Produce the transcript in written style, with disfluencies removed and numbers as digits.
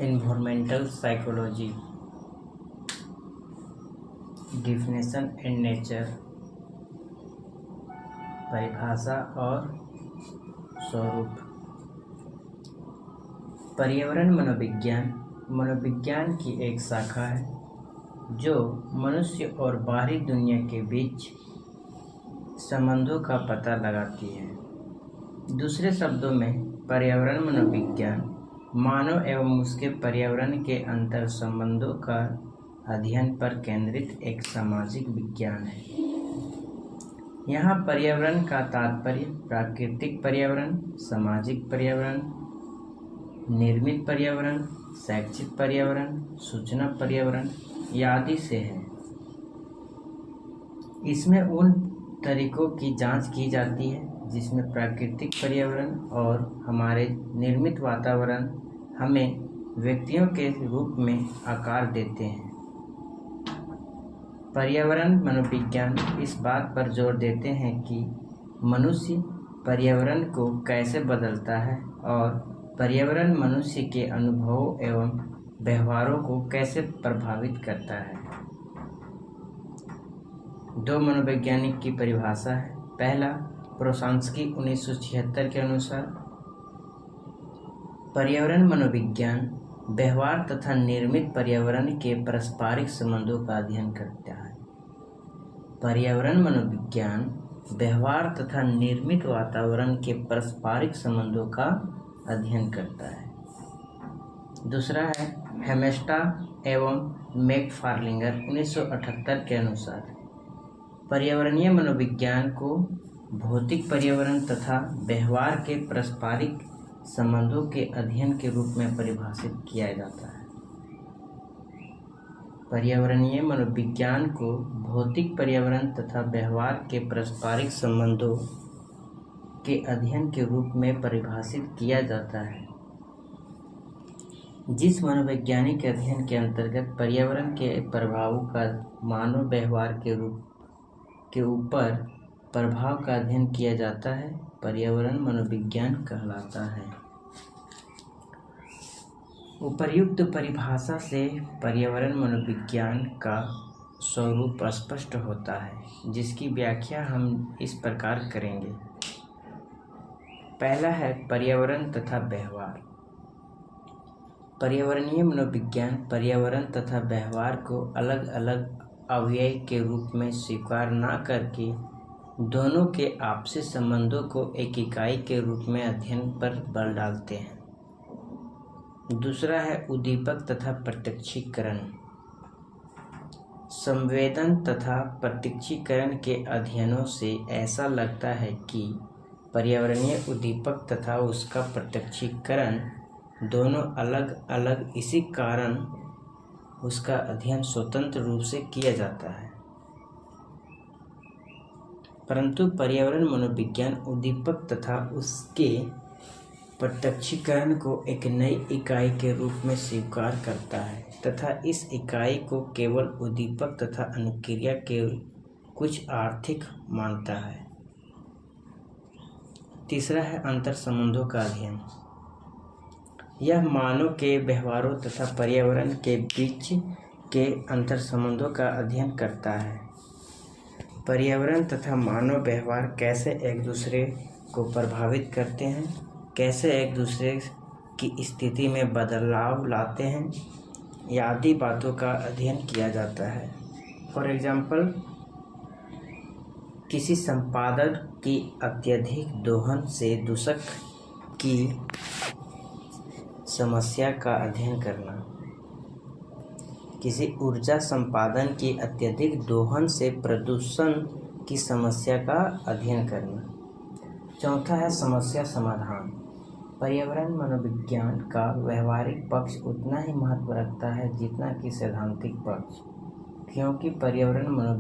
Environmental psychology, definition and nature, परिभाषा और स्वरूप। पर्यावरण मनोविज्ञान मनोविज्ञान की एक शाखा है जो मनुष्य और बाहरी दुनिया के बीच संबंधों का पता लगाती है। दूसरे शब्दों में, पर्यावरण मनोविज्ञान मानव एवं उसके पर्यावरण के अंतर संबंधों का अध्ययन पर केंद्रित एक सामाजिक विज्ञान है। यहाँ पर्यावरण का तात्पर्य प्राकृतिक पर्यावरण, सामाजिक पर्यावरण, निर्मित पर्यावरण, शैक्षिक पर्यावरण, सूचना पर्यावरण आदि से है। इसमें उन तरीकों की जांच की जाती है जिसमें प्राकृतिक पर्यावरण और हमारे निर्मित वातावरण हमें व्यक्तियों के रूप में आकार देते हैं। पर्यावरण मनोविज्ञान इस बात पर जोर देते हैं कि मनुष्य पर्यावरण को कैसे बदलता है और पर्यावरण मनुष्य के अनुभवों एवं व्यवहारों को कैसे प्रभावित करता है। दो मनोवैज्ञानिक की परिभाषा है। पहला, प्रोसांस्की 1976 के अनुसार, पर्यावरण मनोविज्ञान व्यवहार तथा निर्मित पर्यावरण के पारस्परिक संबंधों का अध्ययन करता है। पर्यावरण मनोविज्ञान व्यवहार तथा निर्मित वातावरण के पारस्परिक संबंधों का अध्ययन करता है। दूसरा है हेमेस्टा एवं मैकफार्लिंगर 1978 के अनुसार, पर्यावरणीय मनोविज्ञान को भौतिक पर्यावरण तथा व्यवहार के पारस्परिक संबंधों के अध्ययन के रूप में परिभाषित किया जाता है। पर्यावरणीय मनोविज्ञान को भौतिक पर्यावरण तथा व्यवहार के पारस्परिक संबंधों के अध्ययन के रूप में परिभाषित किया जाता है। जिस मनोवैज्ञानिक अध्ययन के अंतर्गत पर्यावरण के प्रभावों का मानव व्यवहार के ऊपर प्रभाव का अध्ययन किया जाता है, पर्यावरण मनोविज्ञान कहलाता है। उपर्युक्त परिभाषा से पर्यावरण मनोविज्ञान का स्वरूप स्पष्ट होता है, जिसकी व्याख्या हम इस प्रकार करेंगे। पहला है पर्यावरण तथा व्यवहार। पर्यावरणीय मनोविज्ञान पर्यावरण तथा व्यवहार को अलग अलग अवयव के रूप में स्वीकार न करके दोनों के आपसी संबंधों को एक इकाई के रूप में अध्ययन पर बल डालते हैं। दूसरा है उद्दीपक तथा प्रत्यक्षीकरण। संवेदन तथा प्रत्यक्षीकरण के अध्ययनों से ऐसा लगता है कि पर्यावरणीय उद्दीपक तथा उसका प्रत्यक्षीकरण दोनों अलग अलग, इसी कारण उसका अध्ययन स्वतंत्र रूप से किया जाता है। परंतु पर्यावरण मनोविज्ञान उद्दीपक तथा उसके प्रत्यक्षीकरण को एक नई इकाई के रूप में स्वीकार करता है तथा इस इकाई को केवल उद्दीपक तथा अनुक्रिया के कुछ आर्थिक मानता है। तीसरा है अंतर संबंधों का अध्ययन। यह मानव के व्यवहारों तथा पर्यावरण के बीच के अंतर संबंधों का अध्ययन करता है। पर्यावरण तथा मानव व्यवहार कैसे एक दूसरे को प्रभावित करते हैं, कैसे एक दूसरे की स्थिति में बदलाव लाते हैं, आदि बातों का अध्ययन किया जाता है। फॉर एग्जाम्पल, किसी संपादन की अत्यधिक दोहन से दूषक की समस्या का अध्ययन करना। किसी ऊर्जा संपादन की अत्यधिक दोहन से प्रदूषण की समस्या का अध्ययन करना। चौथा है समस्या समाधान। पर्यावरण मनोविज्ञान का व्यवहारिक पक्ष उतना ही महत्व रखता है जितना कि सैद्धांतिक पक्ष, क्योंकि पर्यावरण